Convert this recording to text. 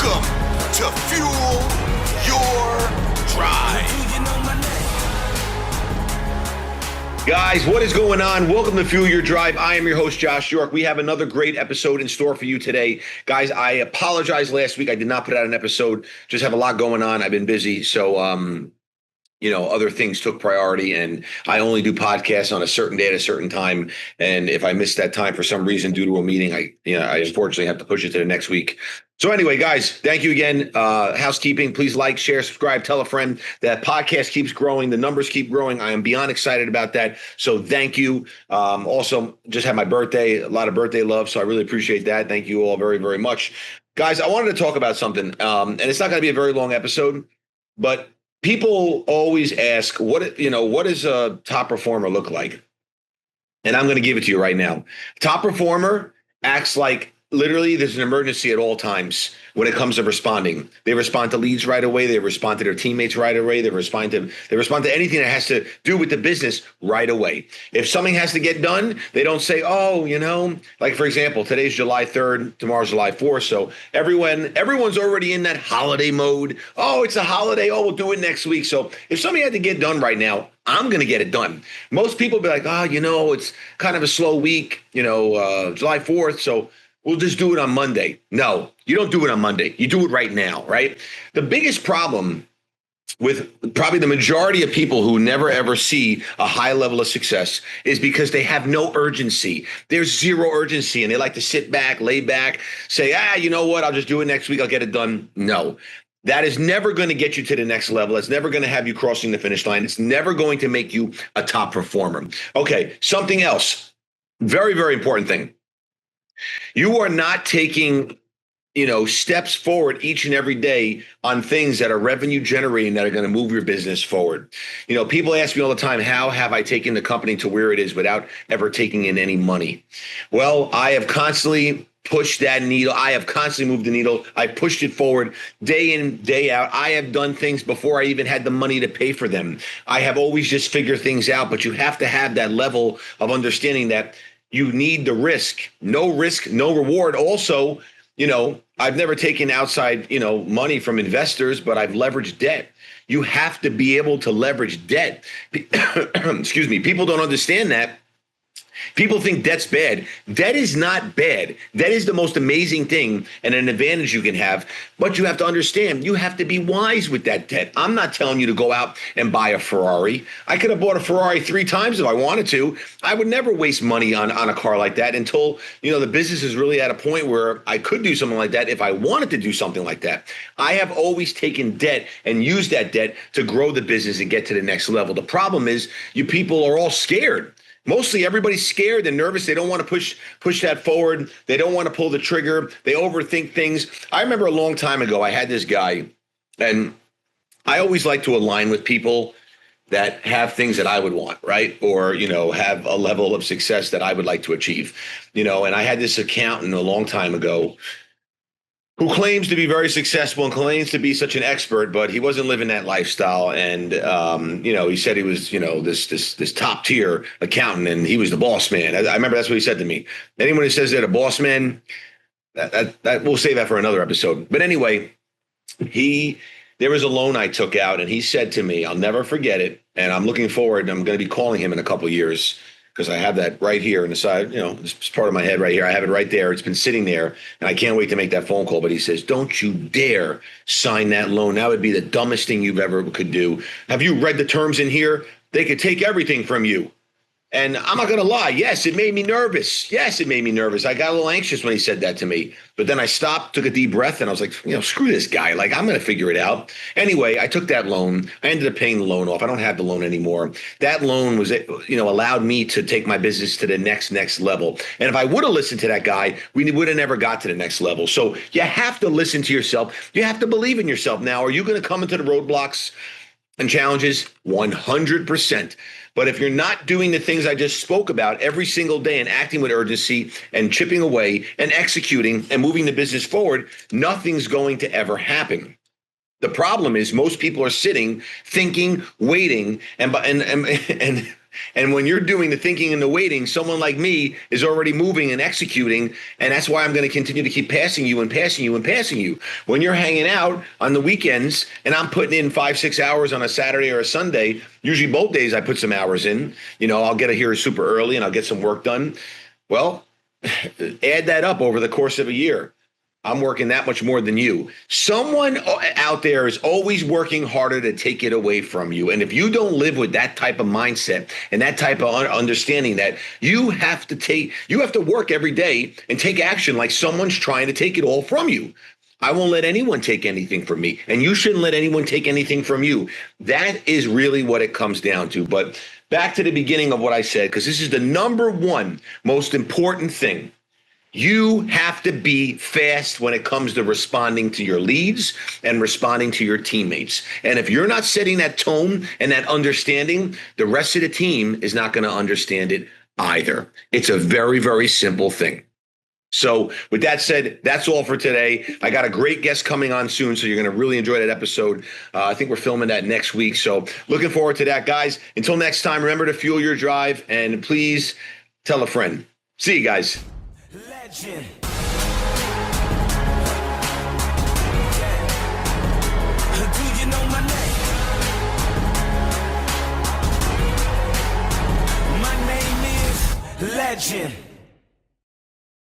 Welcome to Fuel Your Drive. Guys, what is going on? Welcome to Fuel Your Drive. I am your host, Josh York. We have another great episode in store for you today. Guys, I apologize last week. I did not put out an episode. Just have a lot going on. I've been busy. So, other things took priority, and I only do podcasts on a certain day at a certain time. And if I miss that time for some reason due to a meeting, I unfortunately have to push it to the next week. So anyway, guys, thank you again. Housekeeping, please like, share, subscribe, tell a friend. That podcast keeps growing. The numbers keep growing. I am beyond excited about that. So thank you. Also, just had my birthday, a lot of birthday love. So I really appreciate that. Thank you all very, very much. Guys, I wanted to talk about something, and it's not going to be a very long episode, but people always ask, what does a top performer look like? And I'm going to give it to you right now. Top performer acts like literally there's an emergency at all times when it comes to responding. They respond to leads right away. They respond to their teammates right away. They respond to anything that has to do with the business right away. If something has to get done, they don't say, like for example, today's July 3rd, tomorrow's July 4th. So everyone's already in that holiday mode. Oh, it's a holiday. Oh, we'll do it next week. So if something had to get done right now, I'm going to get it done. Most people be like, it's kind of a slow week, July 4th. So we'll just do it on Monday. No, you don't do it on Monday. You do it right now, right? The biggest problem with probably the majority of people who never ever see a high level of success is because they have no urgency. There's zero urgency, and they like to sit back, lay back, say, you know what? I'll just do it next week. I'll get it done. No. That is never going to get you to the next level. It's never going to have you crossing the finish line. It's never going to make you a top performer. Okay, something else. Very, very important thing. You are not taking, steps forward each and every day on things that are revenue generating that are going to move your business forward. People ask me all the time, how have I taken the company to where it is without ever taking in any money? Well, I have constantly pushed that needle. I have constantly moved the needle. I pushed it forward day in, day out. I have done things before I even had the money to pay for them. I have always just figured things out, but you have to have that level of understanding that you need the risk, no reward. Also, I've never taken outside, money from investors, but I've leveraged debt. You have to be able to leverage debt. Excuse me. People don't understand that. People think debt's bad. Debt is not bad. Debt is the most amazing thing and an advantage you can have. But you have to understand, you have to be wise with that debt. I'm not telling you to go out and buy a Ferrari. I could have bought a Ferrari 3 times if I wanted to. I would never waste money on a car like that until, the business is really at a point where I could do something like that if I wanted to do something like that. I have always taken debt and used that debt to grow the business and get to the next level. The problem is you people are all scared. Mostly everybody's scared and nervous. They don't want to push that forward. They don't want to pull the trigger. They overthink things. I remember a long time ago, I had this guy, and I always like to align with people that have things that I would want, right? Or, have a level of success that I would like to achieve. And I had this accountant a long time ago who claims to be very successful and claims to be such an expert, but he wasn't living that lifestyle. And, he said he was, this top tier accountant, and he was the boss man. I remember that's what he said to me. Anyone who says they're the boss man, that we'll save that for another episode. But anyway, there was a loan I took out, and he said to me, I'll never forget it. And I'm looking forward. I'm going to be calling him in a couple of years, because I have that right here on the side, it's part of my head right here. I have it right there. It's been sitting there, and I can't wait to make that phone call. But he says, don't you dare sign that loan. That would be the dumbest thing you've ever could do. Have you read the terms in here? They could take everything from you. And I'm not going to lie. Yes, it made me nervous. I got a little anxious when he said that to me. But then I stopped, took a deep breath, and I was like, screw this guy. Like, I'm going to figure it out. Anyway, I took that loan. I ended up paying the loan off. I don't have the loan anymore. That loan was, allowed me to take my business to the next level. And if I would have listened to that guy, we would have never got to the next level. So you have to listen to yourself. You have to believe in yourself. Now, are you going to come into the roadblocks and challenges? 100%. But if you're not doing the things I just spoke about every single day and acting with urgency and chipping away and executing and moving the business forward, nothing's going to ever happen. The problem is most people are sitting, thinking, waiting, and And when you're doing the thinking and the waiting, someone like me is already moving and executing. And that's why I'm going to continue to keep passing you and passing you and passing you. When you're hanging out on the weekends and I'm putting in 5-6 hours on a Saturday or a Sunday, usually both days I put some hours in, I'll get here super early and I'll get some work done. Well, add that up over the course of a year. I'm working that much more than you. Someone out there is always working harder to take it away from you. And if you don't live with that type of mindset and that type of understanding that you have to work every day and take action like someone's trying to take it all from you. I won't let anyone take anything from me, and you shouldn't let anyone take anything from you. That is really what it comes down to. But back to the beginning of what I said, because this is the number one most important thing. You have to be fast when it comes to responding to your leads and responding to your teammates. And if you're not setting that tone and that understanding, the rest of the team is not going to understand it either. It's a very, very simple thing. So with that said, that's all for today. I got a great guest coming on soon, so you're going to really enjoy that episode. I think we're filming that next week. So looking forward to that, guys. Until next time, remember to fuel your drive and please tell a friend. See you guys. Legend. Do you know my name? My name is Legend.